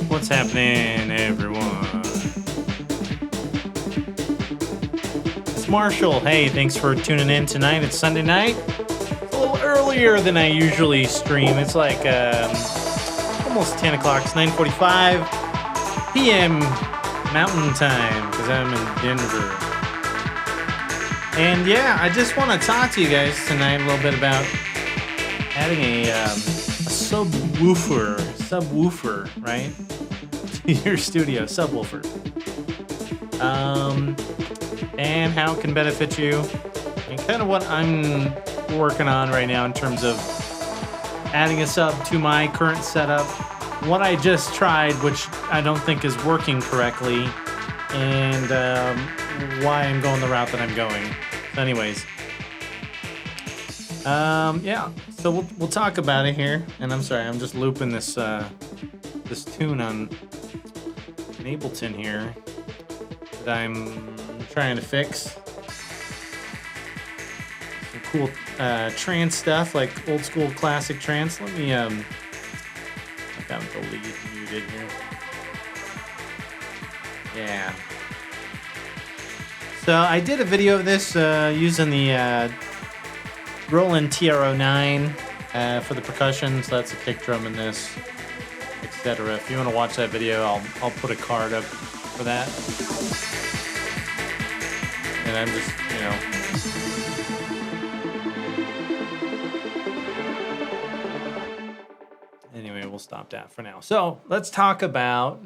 What's happening, everyone? It's Marshall. Hey, thanks for tuning in tonight. It's Sunday night. It's a little earlier than I usually stream. It's like almost 10 o'clock. It's 9:45 p.m. Mountain Time because I'm in Denver. And yeah, I just want to talk to you guys tonight a little bit about adding a subwoofer, right? To your studio, subwoofer. And how it can benefit you, and kind of what I'm working on right now in terms of adding a sub to my current setup. What I just tried, which I don't think is working correctly, and why I'm going the route that I'm going. So anyways, yeah. So we'll talk about it here. And I'm sorry, I'm just looping this this tune on Ableton here that I'm trying to fix. Some cool trance stuff, like old school classic trance. Let me I got the lead muted here. Yeah. So I did a video of this using the Roland TR-09 for the percussion. So that's a kick drum in this, etc. If you want to watch that video, I'll put a card up for that. And I'm just, Anyway, we'll stop that for now. So let's talk about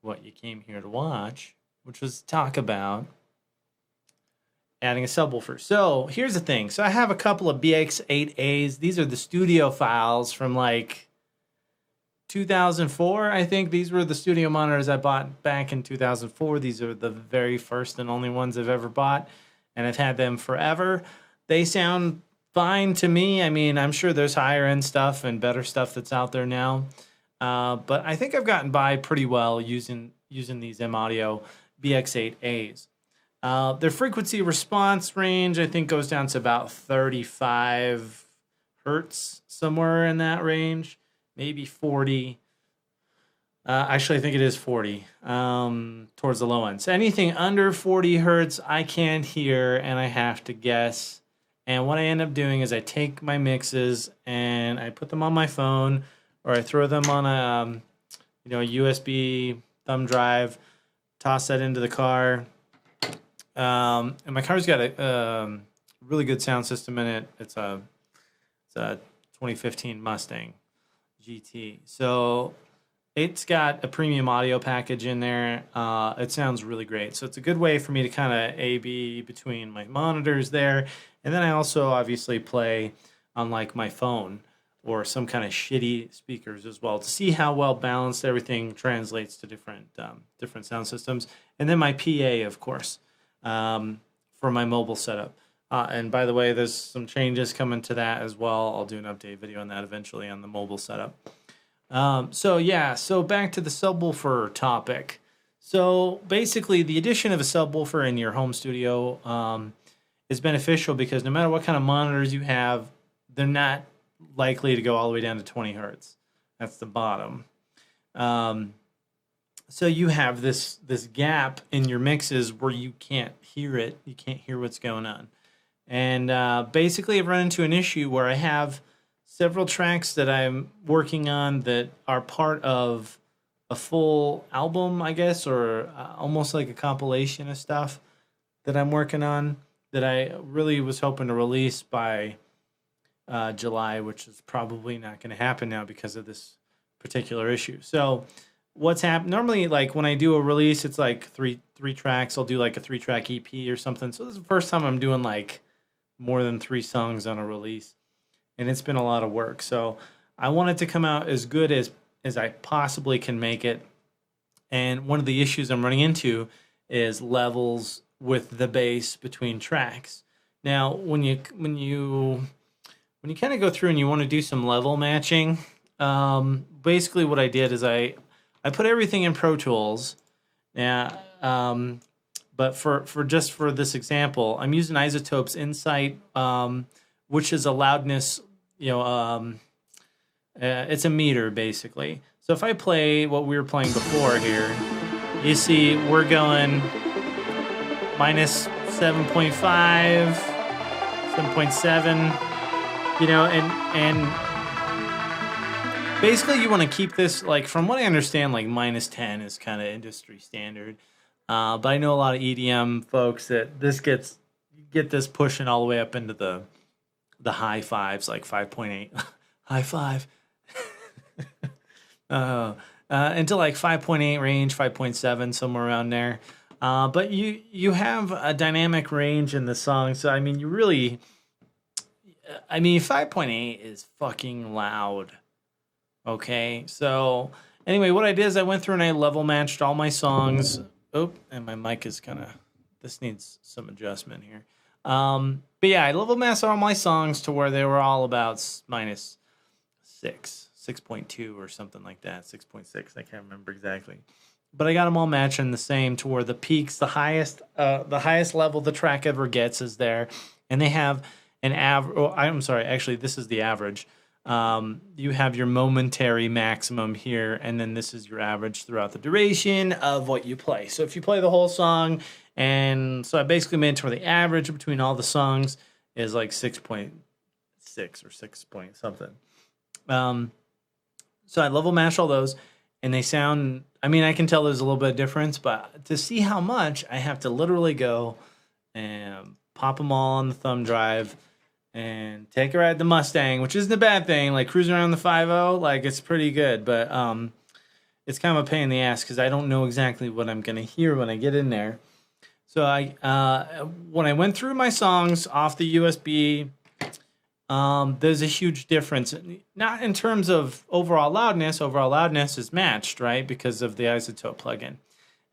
what you came here to watch, which was talk about adding a subwoofer. So here's the thing. So I have a couple of BX-8As. These are the studio files from like 2004. I think these were the studio monitors I bought back in 2004. These are the very first and only ones I've ever bought, and I've had them forever. They sound fine to me. I mean, I'm sure there's higher end stuff and better stuff that's out there now, but I think I've gotten by pretty well using these M-Audio BX-8As. Their frequency response range, I think, goes down to about 35 hertz, somewhere in that range, maybe 40. Actually, I think it is 40 towards the low end. So anything under 40 hertz, I can't hear, and I have to guess. And what I end up doing is I take my mixes and I put them on my phone, or I throw them on a USB thumb drive, toss that into the car. And my car's got a really good sound system in it. It's a 2015 Mustang GT. So it's got a premium audio package in there. It sounds really great. So it's a good way for me to kind of A/B between my monitors there. And then I also obviously play on like my phone or some kind of shitty speakers as well to see how well balanced everything translates to different sound systems. And then my PA, of course, for my mobile setup. And by the way, there's some changes coming to that as well. I'll do an update video on that eventually on the mobile setup. So back to the subwoofer topic. So basically, the addition of a subwoofer in your home studio is beneficial because no matter what kind of monitors you have, they're not likely to go all the way down to 20 hertz. That's the bottom. So you have this gap in your mixes where you can't hear it. You can't hear what's going on. And basically, I've run into an issue where I have several tracks that I'm working on that are part of a full album, I guess, or almost like a compilation of stuff that I'm working on that I really was hoping to release by July, which is probably not going to happen now because of this particular issue. So what's happened normally, like when I do a release, it's like three tracks. I'll do like a 3-track EP or something. So this is the first time I'm doing like more than 3 songs on a release, and it's been a lot of work. So I want it to come out as good as I possibly can make it. And one of the issues I'm running into is levels with the bass between tracks. Now, when you kind of go through and you want to do some level matching, basically what I did is I put everything in Pro Tools. Now, but for this example, I'm using Isotope's Insight, which is a loudness, it's a meter basically. So if I play what we were playing before here, you see we're going minus 7.5, 7.7, you know, and basically you want to keep this, like, from what I understand, like minus 10 is kind of industry standard. But I know a lot of EDM folks that get this pushing all the way up into the high fives, like 5.8, high five, into like 5.8 range, 5.7, somewhere around there. But you have a dynamic range in the song, so I mean, 5.8 is fucking loud. Okay, so anyway, what I did is I went through and I level matched all my songs. Oh, and my mic is this needs some adjustment here. But yeah, I level matched all my songs to where they were all about minus 6.2 or something like that, 6.6. I can't remember exactly. But I got them all matching the same to where the peaks, the highest level the track ever gets is there. And they have an average. Oh, I'm sorry. Actually, this is the average. You have your momentary maximum here, and then this is your average throughout the duration of what you play. So if you play the whole song, and so I basically made it to where the average between all the songs is like 6.6 or 6 point something. So I level match all those, and they sound, I mean, I can tell there's a little bit of difference, but to see how much, I have to literally go and pop them all on the thumb drive and take a ride the Mustang, which isn't a bad thing. Like cruising around the 5.0, like it's pretty good, but it's kind of a pain in the ass because I don't know exactly what I'm gonna hear when I get in there. So when I went through my songs off the USB, there's a huge difference. Not in terms of overall loudness. Overall loudness is matched, right, because of the isotope plugin.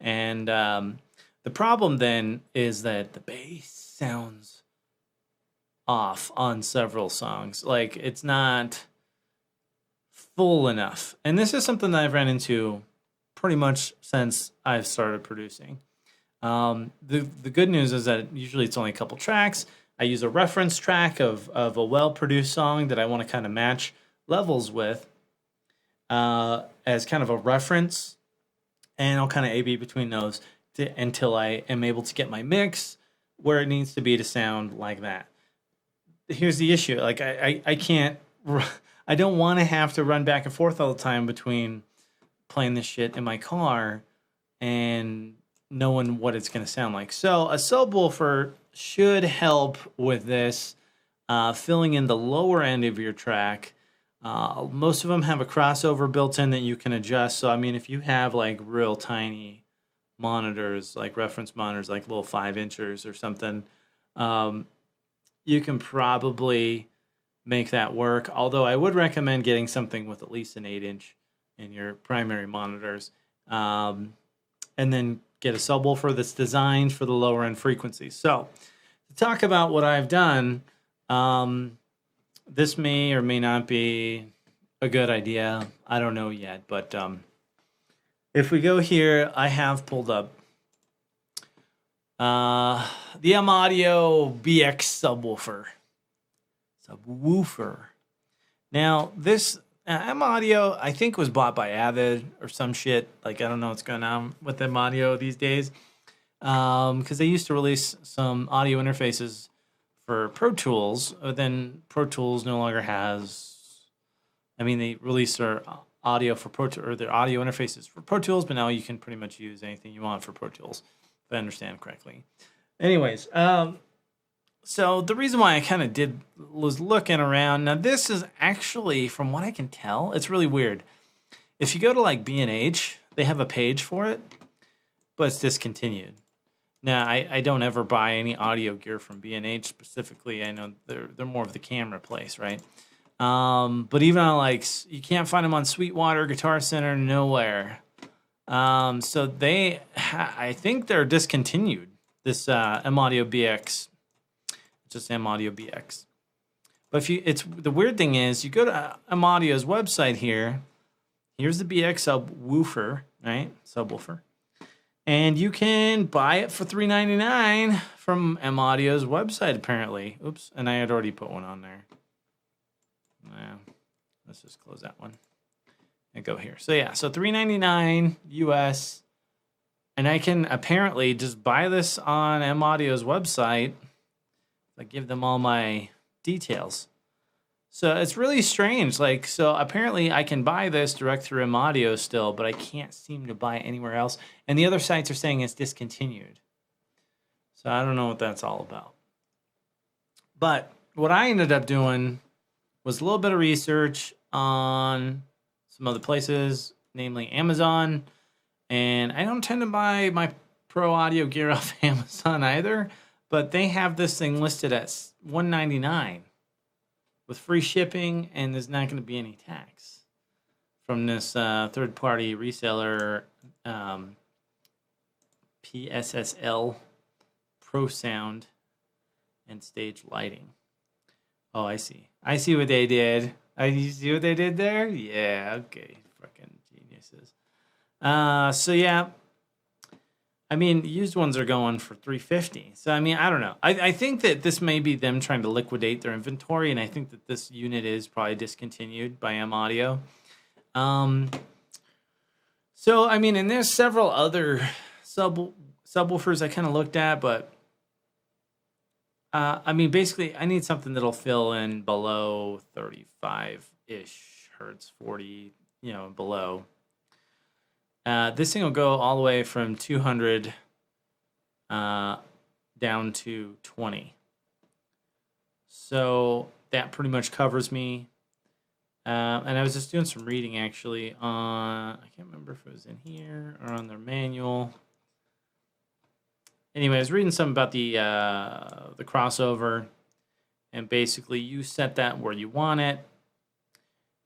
And the problem then is that the bass sounds off on several songs. Like it's not full enough. And this is something that I've ran into pretty much since I've started producing. The good news is that usually it's only a couple tracks. I use a reference track of a well-produced song that I want to kind of match levels with as kind of a reference. And I'll kind of A/B between those until I am able to get my mix where it needs to be to sound like that. Here's the issue. Like I can't, I don't want to have to run back and forth all the time between playing this shit in my car and knowing what it's going to sound like. So a subwoofer should help with this, filling in the lower end of your track. Most of them have a crossover built in that you can adjust. So, I mean, if you have like real tiny monitors, like reference monitors, like little 5-inchers or something, you can probably make that work. Although I would recommend getting something with at least an 8-inch in your primary monitors. And then get a subwoofer that's designed for the lower end frequencies. So to talk about what I've done, this may or may not be a good idea. I don't know yet. But if we go here, I have pulled up the M-Audio BX-Subwoofer. Now, this M-Audio, I think, was bought by Avid or some shit. Like, I don't know what's going on with M-Audio these days. Because they used to release some audio interfaces for Pro Tools. But then Pro Tools no longer has... I mean, they released their audio for their audio interfaces for Pro Tools, but now you can pretty much use anything you want for Pro Tools, if I understand correctly. Anyways, so the reason why I kind of was looking around. Now, this is actually, from what I can tell, it's really weird. If you go to like B&H, they have a page for it, but it's discontinued. Now, I don't ever buy any audio gear from B&H specifically. I know they're more of the camera place, right? But even on like, you can't find them on Sweetwater, Guitar Center, nowhere. So I think they're discontinued. This M-Audio BX, just M-Audio BX. But the weird thing is, you go to M-Audio's website here. Here's the BX subwoofer, right? Subwoofer, and you can buy it for $3.99 from M-Audio's website. Apparently, oops, and I had already put one on there. Let's just close that one. and go here. So yeah, so $399 US, and I can apparently just buy this on M-Audio's website. I give them all my details. So it's really strange. Like, so apparently I can buy this direct through M-Audio still, but I can't seem to buy it anywhere else. And the other sites are saying it's discontinued. So I don't know what that's all about. But what I ended up doing was a little bit of research on some other places, namely Amazon. And I don't tend to buy my pro audio gear off Amazon either, but they have this thing listed at $199 with free shipping, and there's not going to be any tax from this third-party reseller, PSSL Pro Sound and Stage Lighting. Oh, I see. I see what they did. You see what they did there? Yeah, okay. Fucking geniuses. So yeah, I mean, used ones are going for $350. So I mean, I don't know. I think that this may be them trying to liquidate their inventory, and I think that this unit is probably discontinued by M-Audio. So I mean, and there's several other subwoofers I kind of looked at, but I mean, basically, I need something that'll fill in below 35-ish hertz, 40, below. This thing will go all the way from 200 down to 20. So that pretty much covers me. And I was just doing some reading, actually, on, I can't remember if it was in here or on their manual. Anyway, I was reading something about the crossover, and basically you set that where you want it,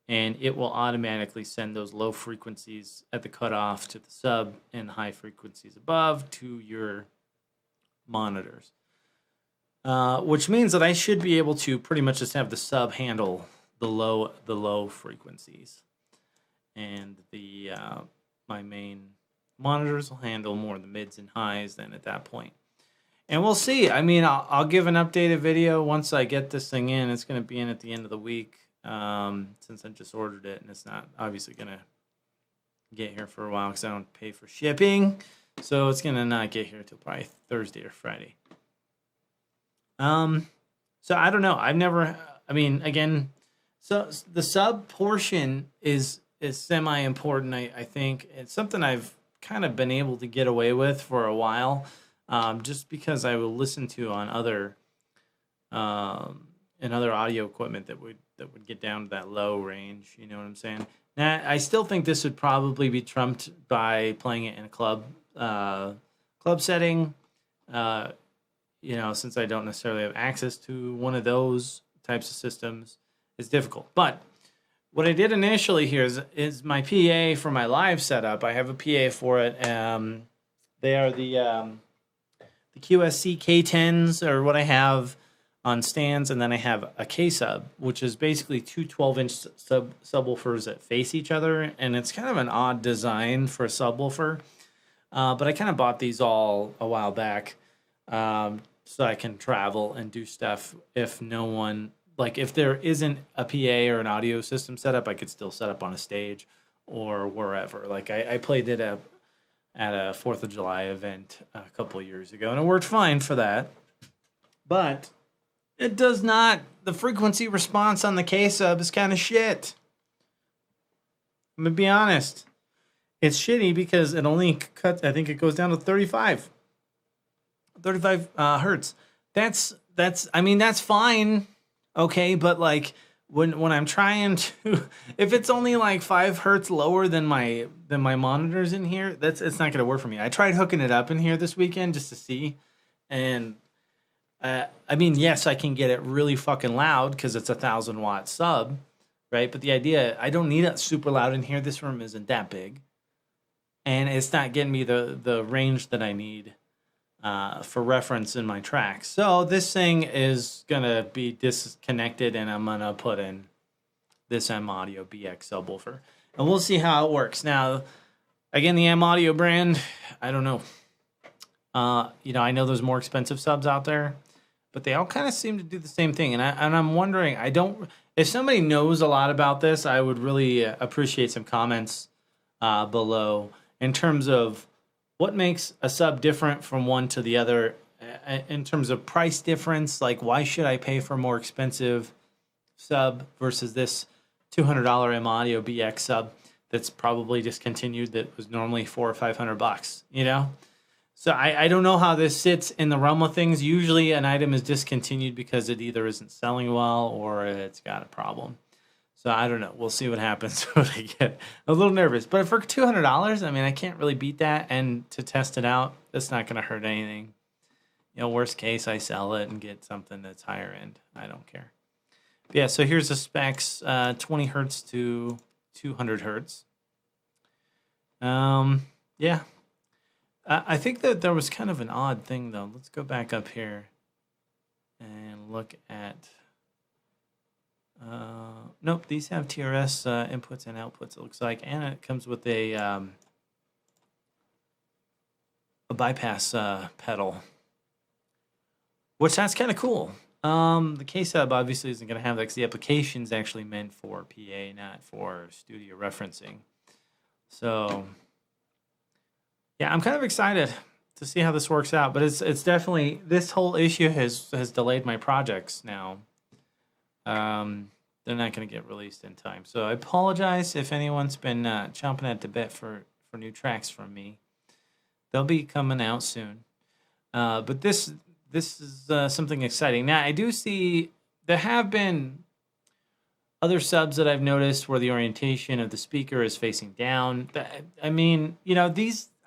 and it will automatically send those low frequencies at the cutoff to the sub and high frequencies above to your monitors. Which means that I should be able to pretty much just have the sub handle the low frequencies, and the my main monitors will handle more of the mids and highs then at that point. And we'll see. I mean, I'll give an updated video once I get this thing in. It's going to be in at the end of the week, since I just ordered it, and it's not obviously going to get here for a while because I don't pay for shipping. So it's going to not get here until probably Thursday or Friday. So I don't know. Again, so the sub portion is semi-important, I think. It's something I've kind of been able to get away with for a while, just because I will listen to on other audio equipment that would get down to that low range. You know what I'm saying? Now, I still think this would probably be trumped by playing it in a club setting. Since I don't necessarily have access to one of those types of systems, it's difficult. But what I did initially here is my PA for my live setup. I have a PA for it. They are the QSC K10s, or what I have on stands, and then I have a K-sub, which is basically two 12-inch subwoofers that face each other, and it's kind of an odd design for a subwoofer. But I kind of bought these all a while back, so I can travel and do stuff if no one... Like, if there isn't a PA or an audio system set up, I could still set up on a stage or wherever. Like, I played it at a 4th of July event a couple of years ago, and it worked fine for that. But it does not... The frequency response on the K-sub is kind of shit. I'm going to be honest. It's shitty because it only cuts... I think it goes down to 35 hertz. That's fine. Okay, but like when I'm trying to, if it's only like 5 hertz lower than my monitors in here, it's not gonna work for me. I tried hooking it up in here this weekend just to see, and yes, I can get it really fucking loud because it's a 1,000-watt sub, right? But the idea, I don't need it super loud in here. This room isn't that big, and it's not getting me the range that I need for reference in my tracks. So this thing is going to be disconnected, and I'm going to put in this M-Audio BX-Subwoofer. And we'll see how it works. Now, again, the M-Audio brand, I don't know. I know there's more expensive subs out there, but they all kind of seem to do the same thing. And I'm wondering, it if somebody knows a lot about this, I would really appreciate some comments below in terms of what makes a sub different from one to the other in terms of price difference. Like, why should I pay for a more expensive sub versus this $200 M-Audio BX sub that's probably discontinued that was normally $400 or $500, you know? So I don't know how this sits in the realm of things. Usually an item is discontinued because it either isn't selling well or it's got a problem. So I don't know. We'll see what happens when I get a little nervous. But for $200, I mean, I can't really beat that. And to test it out, that's not going to hurt anything. You know, worst case, I sell it and get something that's higher end. I don't care. But yeah, so here's the specs, 20 hertz to 200 hertz. Yeah. I think that there was kind of an odd thing, though. Let's go back up here and look at... nope, these have TRS inputs and outputs, it looks like. And it comes with a bypass pedal, which that's kind of cool. The K-Sub obviously isn't going to have that because the application is actually meant for PA, not for studio referencing. So... yeah, I'm kind of excited to see how this works out, but it's definitely, this whole issue has delayed my projects now. They're not going to get released in time, so I apologize if anyone's been chomping at the bit for new tracks from me. They'll be coming out soon, but this is something exciting. Now I do see there have been other subs that I've noticed where the orientation of the speaker is facing down. I mean, you know,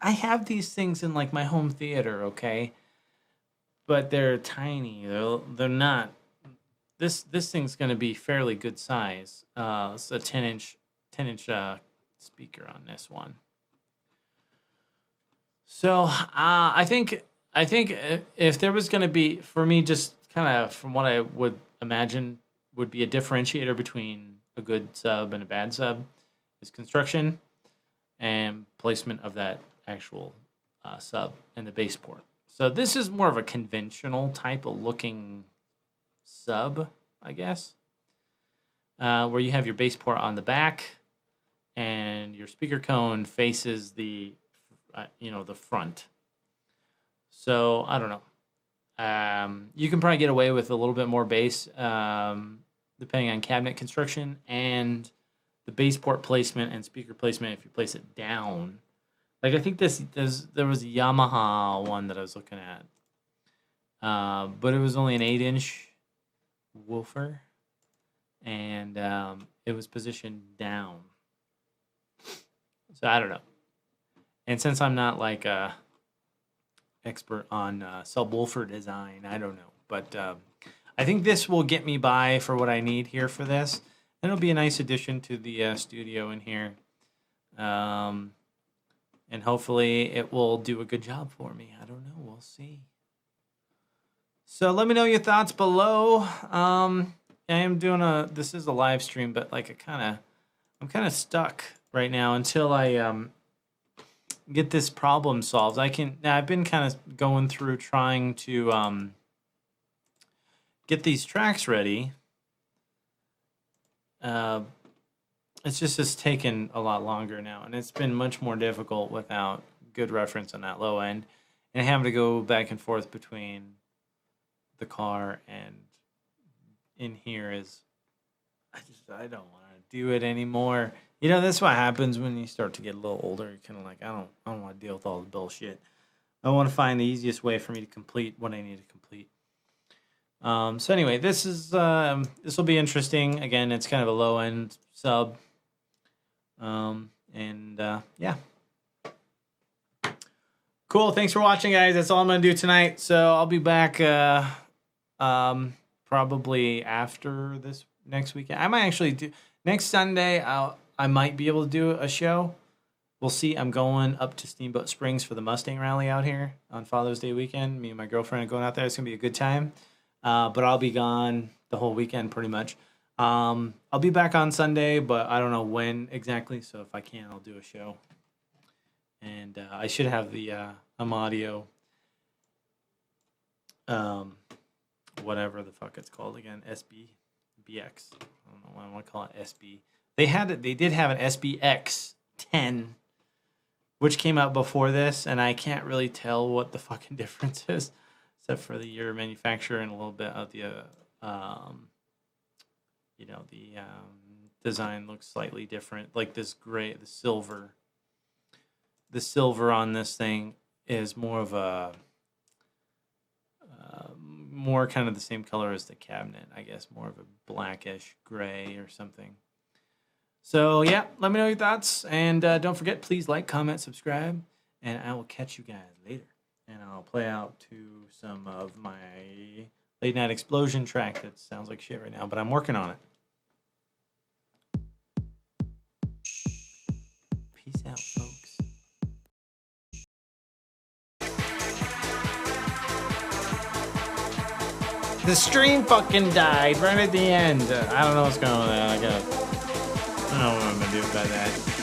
I have these things in like my home theater, okay? But they're tiny. They're not. This thing's going to be fairly good size. It's a 10-inch speaker on this one. So I think if there was going to be, for me, just kind of from what I would imagine would be a differentiator between a good sub and a bad sub is construction and placement of that actual sub and the bass port. So this is more of a conventional type of looking sub, I guess, where you have your bass port on the back and your speaker cone faces the the front. So I don't know. You can probably get away with a little bit more bass depending on cabinet construction and the bass port placement and speaker placement if you place it down. Like, I think there was a Yamaha one that I was looking at, but it was only an 8-inch woofer, and it was positioned down. So I don't know. And since I'm not like a expert on subwoofer design, I don't know. But I think this will get me by for what I need here for this. And it'll be a nice addition to the studio in here. And hopefully it will do a good job for me. I don't know. We'll see. So let me know your thoughts below. I am doing this is a live stream, but like I'm kind of stuck right now until I get this problem solved. I've been kind of going through trying to get these tracks ready. It's taken a lot longer now, and it's been much more difficult without good reference on that low end, and having to go back and forth between the car and in here is, I don't want to do it anymore. You know, that's what happens when you start to get a little older. You're kind of like, I don't want to deal with all the bullshit. I want to find the easiest way for me to complete what I need to complete. So anyway, this will be interesting. Again, it's kind of a low end sub. Yeah. Cool. Thanks for watching, guys. That's all I'm going to do tonight. So I'll be back, probably after this next weekend. I might actually do next Sunday. I might be able to do a show. We'll see. I'm going up to Steamboat Springs for the Mustang rally out here on Father's Day weekend. Me and my girlfriend are going out there. It's going to be a good time. But I'll be gone the whole weekend pretty much. I'll be back on Sunday, but I don't know when exactly. So if I can, I'll do a show. And I should have the M-Audio, whatever the fuck it's called again, SB BX. I don't know why I want to call it SB. They did have an SBX 10, which came out before this, and I can't really tell what the fucking difference is, except for the year of manufacture and a little bit of the, design looks slightly different. Like this gray, the silver on this thing is more of a, more kind of the same color as the cabinet, I guess, more of a blackish gray or something. So yeah, let me know your thoughts, and don't forget, please like, comment, subscribe, and I will catch you guys later. And I'll play out to some of my Late Night Explosion track that sounds like shit right now, but I'm working on it. Peace out, folks. The stream fucking died right at the end. I don't know what's going on. I don't know what I'm gonna do about that.